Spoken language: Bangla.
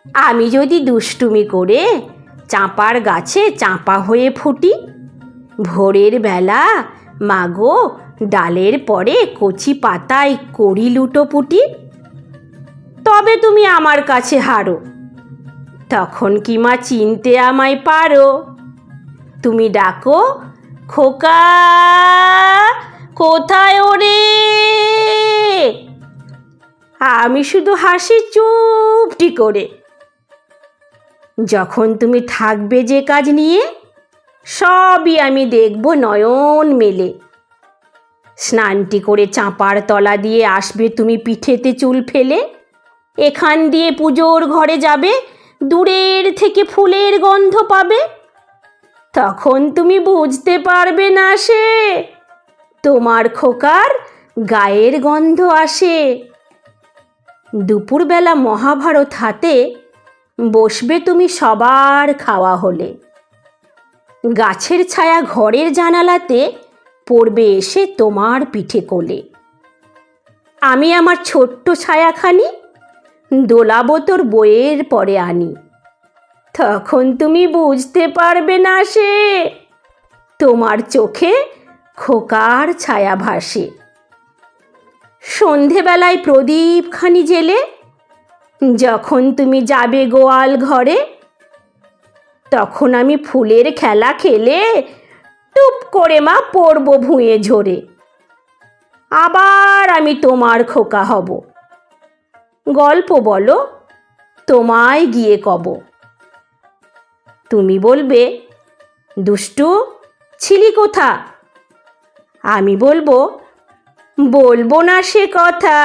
আমি যদি দুষ্টুমি করে চাঁপার গাছে চাঁপা হয়ে ফুটি, ভোরের বেলা মাগো ডালের পরে কচি পাতায় করি লুটোপুটি, তবে তুমি আমার কাছে হারো। তখন কি মা চিনতে আমায় পারো? তুমি ডাকো, খোকা কোথায় ওরে? আমি শুধু হাসি চুপটি করে। যখন তুমি থাকবে যে কাজ নিয়ে, সবই আমি দেখব নয়ন মেলে। স্নানটি করে চাঁপার তলা দিয়ে আসবে তুমি পিঠেতে চুল ফেলে, এখান দিয়ে পুজোর ঘরে যাবে, দূরের থেকে ফুলের গন্ধ পাবে। তখন তুমি বুঝতে পারবে না সে তোমার খোকার গায়ের গন্ধ আসে। দুপুরবেলা মহাভারত হাতে বসবে তুমি সবার খাওয়া হলে, গাছের ছায়া ঘরের জানালাতে পড়বে এসে তোমার পিঠে কোলে। আমি আমার ছোট্ট ছায়াখানি দোলাবো তোর বইয়ের পরে আনি। তখন তুমি বুঝতে পারবে না সে তোমার চোখে খোকার ছায়া ভাসে। সন্ধেবেলায় প্রদীপখানি জেলে যখন তুমি যাবে গোয়াল ঘরে, তখন আমি ফুলের খেলা খেলে টুপ করে মা পড়ব ভুঁয়ে ঝরে। আবার আমি তোমার খোকা হব, গল্প বলো তোমায় গিয়ে কব। তুমি বলবে, দুষ্টু ছিলি কোথা? আমি বলবো, বলবো না সে কথা।